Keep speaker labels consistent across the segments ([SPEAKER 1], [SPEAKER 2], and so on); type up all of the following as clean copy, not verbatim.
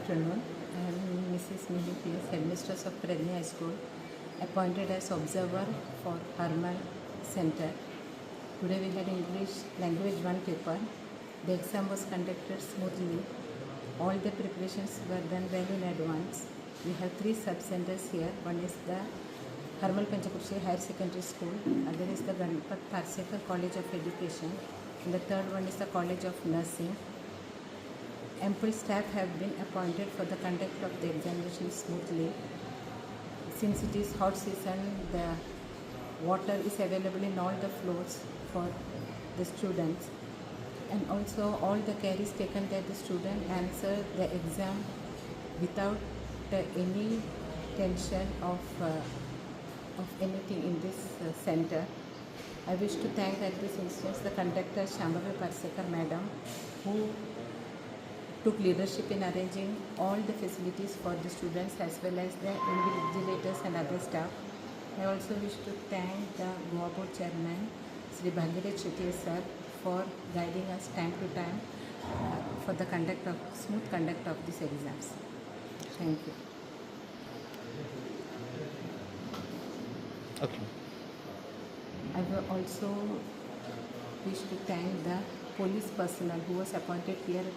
[SPEAKER 1] afternoon. I am Mrs. Mihir P.S., Headmistress of Predni High School, appointed as observer for Harmal Center. Today we had English Language 1 paper. The exam was conducted smoothly. All the preparations were done well in advance. We have 3 sub-centers here. One is the Harmal Panchakushi Higher Secondary School, other is the Ganpat Parsekar College of Education, and the third one is the College of Nursing. Ample staff have been appointed for the conduct of the examination smoothly. Since it is hot season, the water is available in all the floors for the students, and also all the care is taken that the student answer the exam without any tension of anything in this center. I wish to thank at this instance the conductor Shambhavi Parsekar Madam, who took leadership in arranging all the facilities for the students as well as the invigilators and other staff. I also wish to thank the Goa Board Chairman Sri Bhagirath Shetty sir for guiding us time to time for the smooth conduct of these exams. Thank you.
[SPEAKER 2] Okay.
[SPEAKER 1] I will also wish to thank the police personnel who was appointed here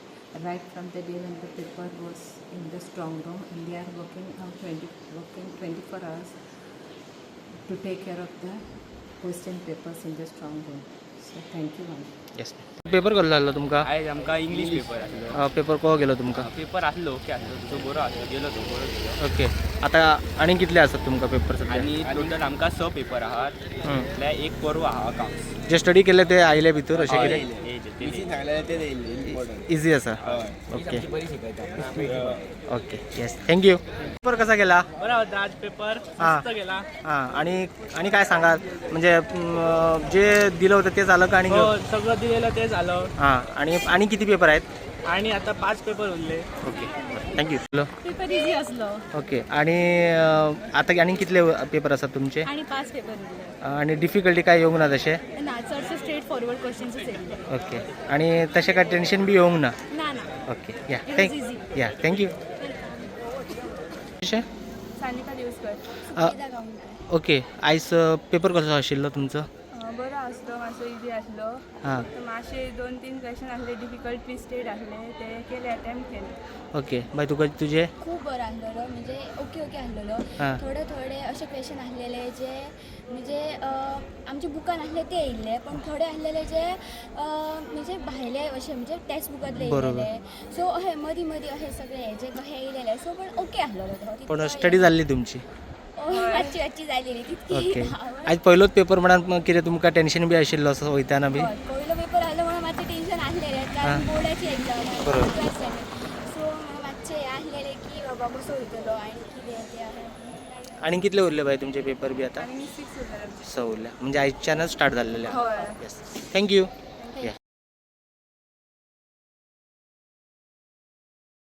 [SPEAKER 1] right from the day when the paper was in the strong room, and they are working 24 hours to take care of the question papers in the strong room. So thank you all.
[SPEAKER 2] Yes paper कसलो जाल्लो तुमकां?
[SPEAKER 3] आयज आमकां English paper आसलो.
[SPEAKER 2] Paper को गेलो तुमकां?
[SPEAKER 3] Paper आसलो ओके आसलो, तुजो बरो आसलो, गेलो तो बरो गेलो.
[SPEAKER 2] ओके. आता आनी कितले आसात तुमकां पेपर सध्या?
[SPEAKER 3] आनी टोटल आमकां 6 पेपर आहात. म्हटल्यार एक पर्व आहा अकाउंट्स.
[SPEAKER 2] जे स्टडी केले ते आयले भितर अशें कितें? इजी आसा. Okay okay yes thank you. Paper कसा गेला?
[SPEAKER 3] बरा होता आज पेपर, मस्त गेला.
[SPEAKER 2] हां आणि काय सांगाल, म्हणजे जे दिलं होतं ते झालं का? आणि
[SPEAKER 3] हो सगळं दिलेलं ते झालं.
[SPEAKER 2] आणि किती पेपर आहेत?
[SPEAKER 3] आणि आता 5 पेपर उरले.
[SPEAKER 2] Okay thank you.
[SPEAKER 4] पेपर इजी असलो.
[SPEAKER 2] ओके. आणि आता आणि कितले पेपर असतात तुमचे?
[SPEAKER 4] आणि 5 पेपर उरले.
[SPEAKER 2] आणि डिफिकल्टी काय येवंक ना तशें?
[SPEAKER 4] ना चडशे स्ट्रेट फॉरवर्ड क्वेश्चन्स येयले.
[SPEAKER 2] ओके. आणि तशें काय टेन्शन बी येवंक ना?
[SPEAKER 4] ना
[SPEAKER 2] ओके या थँक्यू.
[SPEAKER 4] सानिका दिवसकर.
[SPEAKER 2] ओके. आयज पेपर कसो आशिल्लो तुमचो?
[SPEAKER 4] बरो आसलो, मातसो इजी आसलो.
[SPEAKER 2] हां
[SPEAKER 4] मातशे 2-3 क्वेश्चन आसले डिफिकल्ट ट्विस्टेड आसले, ते केले अटेम्प्ट केले.
[SPEAKER 2] ओके. बाय तुका तुजे?
[SPEAKER 5] खूप बरं आसलेलो, म्हणजे ओके आसलेलो. थोडे असे क्वेश्चन आसलेले जे म्हणजे आमचे बुकान आसले ते येयल्ले, पण थोडे आसलेले जे म्हणजे भायले असे म्हणजे टेक्स्ट बुकातले येयलेले. सो अशें मदीं अशें सगळे जे कशें येयलेले. सो पण ओके आसलेलो तो.
[SPEAKER 2] पण स्टडी जाल्ली तुमची?
[SPEAKER 5] मातशी जाली तितकी.
[SPEAKER 2] ओके. आज पहिलोच पेपर म्हणून कितें तुमकां टेन्शन बी आशिल्लो असो वयताना बी?
[SPEAKER 5] पयलो पेपर आसलो म्हणून मातशें टेन्शन आसलेलें, कारण बोर्डाची एक्झाम. सो मातशें आसलेलें की बाबा कसो वयतलो आनी कितें तें.
[SPEAKER 2] आणि कितले उरले बाय तुमचे पेपर बी आता? 6 उरल्या. म्हणजे आयच्यानच स्टार्ट जाल्लेले.
[SPEAKER 4] हय.
[SPEAKER 2] Yes thank you.